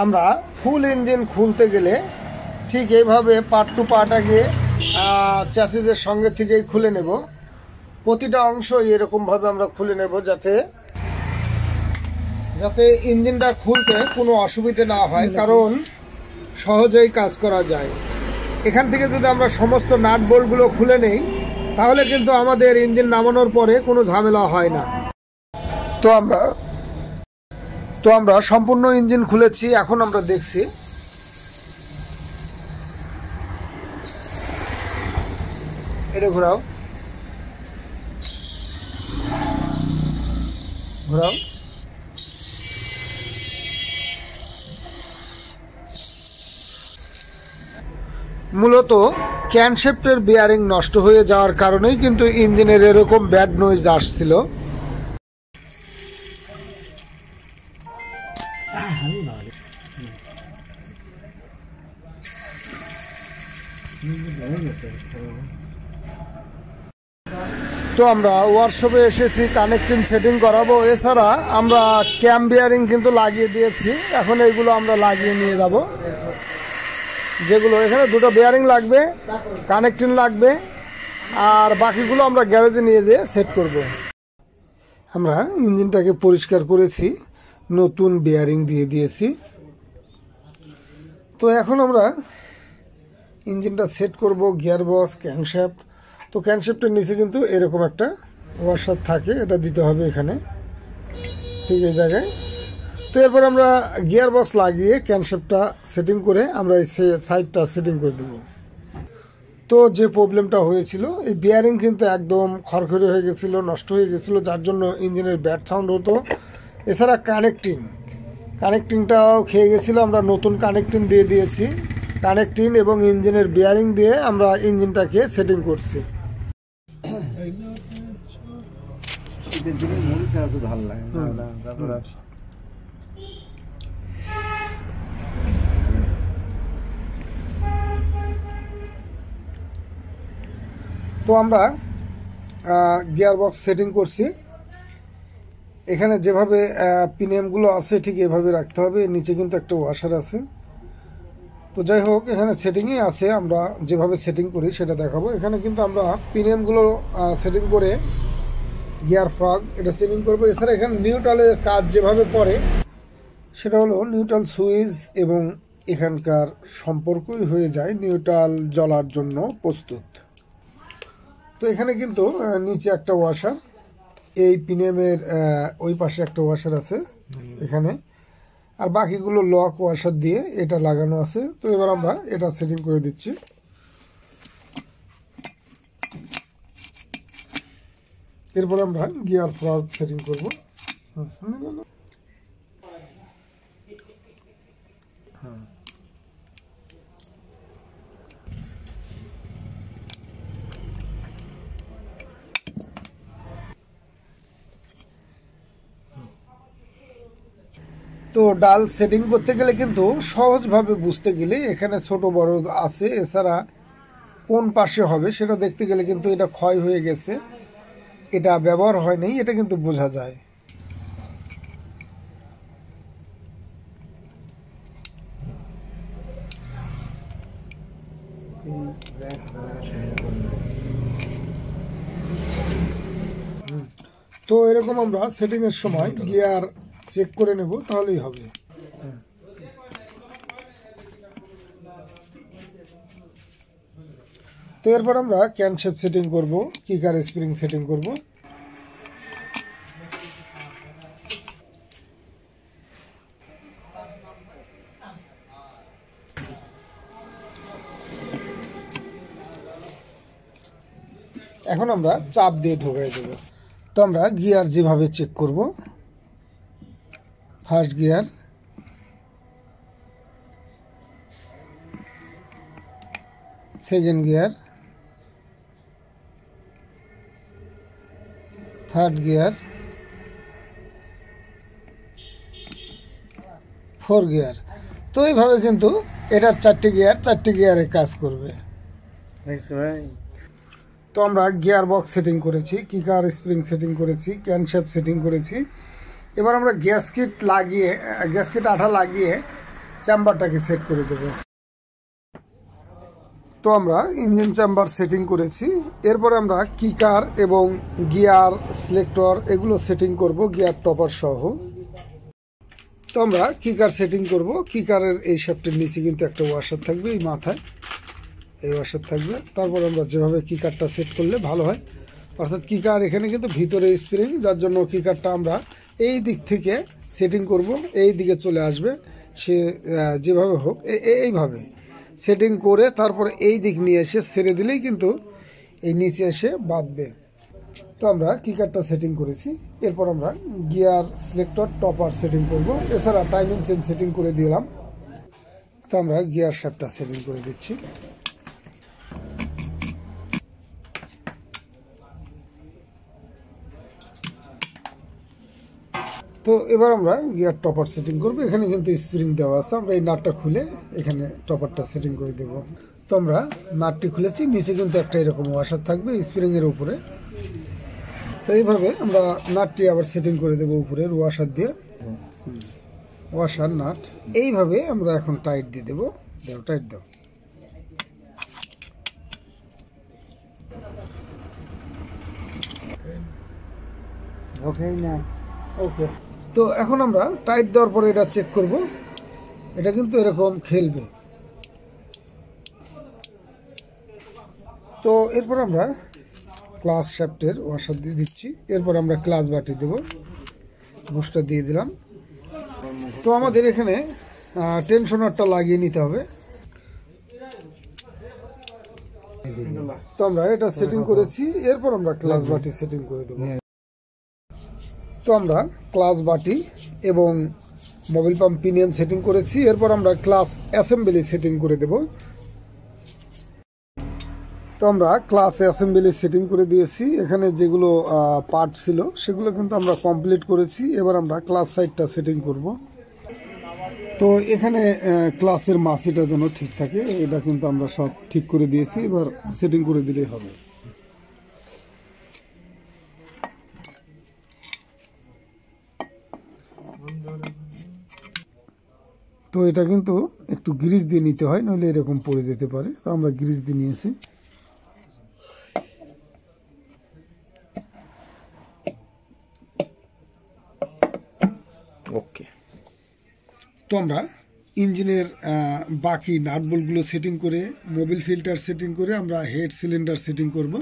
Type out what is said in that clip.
আমরা ফুল ইঞ্জিন খুলতে গেলে ঠিক এইভাবে পার্ট টু পার্ট আগে চ্যাসিসের সঙ্গে থেকেই খুলে নেব। প্রতিটা অংশ এরকম ভাবে আমরা খুলে নেব যাতে যাতে ইঞ্জিনটা খুলতে কোনো অসুবিধে না হয়, কারণ সহজেই কাজ করা যায়। এখান থেকে যদি আমরা সমস্ত নাট বোল্টগুলো খুলে নেই তাহলে কিন্তু আমাদের ইঞ্জিন নামানোর পরে কোনো ঝামেলা হয় না। তো আমরা সম্পূর্ণ ইঞ্জিন খুলেছি। এখন আমরা দেখছি এটা ঘোরাও ঘোরাও। মূলত ক্যানশেফটের বিয়ারিং নষ্ট হয়ে যাওয়ার কারণেই কিন্তু ইঞ্জিনের এরকম ব্যাড নয়েজ আসছিল। তো আমরা ওয়ার্কশপে এসেছি কানেক্টিং সেটিং করাবো। এছাড়া আমরা ক্যাম বিয়ারিং কিন্তু লাগিয়ে দিয়েছি, এখন এইগুলো আমরা লাগিয়ে নিয়ে যাব। যেগুলো এখানে দুটো বিয়ারিং লাগবে, কানেক্টিং লাগবে, আর বাকিগুলো আমরা গ্যারেজে নিয়ে যেয়ে সেট করব। আমরা ইঞ্জিনটাকে পরিষ্কার করেছি, নতুন বিয়ারিং দিয়ে দিয়েছি। তো এখন আমরা ইঞ্জিনটা সেট করব, গিয়ার বক্স, ক্যানশ্যাফট। তো ক্যানশ্যাফটের নিচে কিন্তু এরকম একটা ওয়াশার থাকে, এটা দিতে হবে এখানে, ঠিক এই জায়গায়। তো এরপর আমরা গিয়ার বক্স লাগিয়ে ক্যানশ্যাফটটা সেটিং করে আমরা এই সাইডটা সেটিং করে দেব। তো যে প্রবলেমটা হয়েছিল, এই বিয়ারিং কিন্তু একদম খড়খড়ে হয়ে গেছিলো, নষ্ট হয়ে গেছিলো, যার জন্য ইঞ্জিনের ব্যাড সাউন্ড হতো। এছাড়া কানেক্টিংটাও খেয়ে গেছিলো। আমরা নতুন কানেক্টিং দিয়ে দিয়েছি। কানেক্টিং এবং ইঞ্জিনের বিয়ারিং দিয়ে আমরা ইঞ্জিনটাকে সেটিং করছি। তো আমরা গিয়ার বক্স সেটিং করছি। এখানে যেভাবে পিনিয়মগুলো আছে ঠিক এভাবে রাখতে হবে। নিচে কিন্তু একটা ওয়াশার আছে। তো যাই হোক, এখানে সেটিংই আছে, আমরা যেভাবে সেটিং করি সেটা দেখাবো। এখানে কিন্তু আমরা পিনিয়মগুলো সেটিং করে গিয়ার ফ্রগ এটা সেটিং করবো। এছাড়া এখানে নিউট্রালের কাজ যেভাবে পড়ে সেটা হলো নিউট্রাল সুইচ এবং এখানকার সম্পর্কই হয়ে যায় নিউট্রাল জ্বলার জন্য প্রস্তুত। তো এখানে কিন্তু নিচে একটা ওয়াশার, এই পিনিয়মের ওই পাশে একটা ওয়াশার আছে এখানে, আর বাকিগুলো লক ওয়াশার দিয়ে এটা লাগানো আছে। তো এবার আমরা এটা সেটিং করে দিচ্ছি। এরপর আমরা গিয়ার ফ্রগ সেটিং করব। তো ডাল সেটিং করতে গেলে কিন্তু সহজভাবে বুঝতে গেলে এখানে ছোট বড় আছে, এছাড়া কোন পাশে হবে সেটা দেখতে গেলে কিন্তু এটা ক্ষয় হয়ে গেছে, এটা ব্যবহার হয় নাই, এটা কিন্তু বোঝা যায়। তো এরকম আমরা সেটিং এর সময় গিয়ার চেক করে নেব, তাহলেই হবে। তো এরপর আমরা ক্যানশেফট সেটিং করব, কিকার স্প্রিং সেটিং করব। এখন আমরা চাপ দিয়ে ঢোকাই দেব। তো আমরা গিয়ার যেভাবে চেক করব, first gear, second gear, third gear, 4 gear. তো এইভাবে কিন্তু এটার 4টি গিয়ার 4টি গিয়ারে কাজ করবে। তো আমরা গিয়ার বক্স সেটিং করেছি, কিকার স্প্রিং সেটিং করেছি, ক্যানশেপ সেটিং করেছি। এবার আমরা গ্যাসকিট আঠা লাগিয়ে চেম্বারটাকে সেট করে দেব। তো আমরা ইঞ্জিন চেম্বার সেটিং করেছি। এরপরে আমরা কিকার এবং গিয়ার সিলেক্টর এগুলো সেটিং করব, গিয়ার টপার সহ। তো আমরা কিকার সেটিং করব। কিকারের এই শ্যাফটের নিচে কিন্তু একটা ওয়াশার থাকবে, এই মাথায় এই ওয়াশার থাকবে। তারপর আমরা যেভাবে কিকারটা সেট করলে ভালো হয়, অর্থাৎ কিকার এখানে কিন্তু ভিতরে স্প্রিং, যার জন্য কিকারটা আমরা এই দিক থেকে সেটিং করব, এই দিকে চলে আসবে। সে যেভাবে হোক এইভাবে সেটিং করে তারপরে এই দিক নিয়ে এসে ছেড়ে দিলেই কিন্তু এই নিচে এসে বাঁধবে। তো আমরা কিকারটা সেটিং করেছি। এরপর আমরা গিয়ার সিলেক্টর টপার সেটিং করব, এছাড়া টাইমিং চেঞ্জ সেটিং করে দিলাম। তো আমরা গিয়ার শ্যাফটটা সেটিং করে দিচ্ছি। তো এবার আমরা গিয়ার টপার সেটিং করব। এখানে কিন্তু স্প্রিং দেওয়া আছে, আমরা এই নাটটা খুলে এখানে টপারটা সেটিং করে দেব। তো আমরা নাটটি খুলেছি, নিচে কিন্তু একটা এরকম ওয়াশার থাকবে স্প্রিং এর উপরে। তো এইভাবে আমরা নাটটি আবার সেটিং করে দেব উপরের ওয়াশার দিয়ে, ওয়াশার নাট। এইভাবে আমরা এখন টাইট দিয়ে দেবো। দাও, টাইট দাও। ওকে। তো এখন আমরা টাইট দেওয়ার পরে এটা চেক করব, এটা কিন্তু এরকম খেলবে। তো এরপর আমরা ক্লাস শ্যাফটের ওয়াশার দিয়ে দিচ্ছি। এরপর আমরা ক্লাস বাটি দেব, বুস্টার দিয়ে দিলাম। তো আমাদের এখানে টেনশনারটা লাগিয়ে নিতে হবে। তো আমরা এটা সেটিং করেছি। এরপর আমরা ক্লাস বাটি সেটিং করে দেব। তো আমরা ক্লাস বাটি এবং মোবিল পাম্প পিনিয়ন সেটিং করেছি। এরপর আমরা ক্লাস অ্যাসেম্বলি সেটিং করে দেব। তো আমরা ক্লাস অ্যাসেম্বলি সেটিং করে দিয়েছি। এখানে যেগুলো পার্ট ছিল সেগুলো কিন্তু আমরা কমপ্লিট করেছি। এবার আমরা ক্লাস সাইডটা সেটিং করব। তো এখানে ক্লাসের মাসিটা যেন ঠিক থাকে, এটা কিন্তু আমরা সব ঠিক করে দিয়েছি। এবার সেটিং করে দিলেই হবে। তো এটা কিন্তু একটু গ্রিজ দিয়ে নিতে হয়, নইলে এরকম পড়ে যেতে পারে। তো আমরা গ্রিজ দিয়ে নিয়েছি। ওকে। তো আমরা ইঞ্জিনের বাকি নাটবোল্টগুলো সেটিং করে, মোবিল ফিল্টার সেটিং করে আমরা হেড সিলিন্ডার সেটিং করব।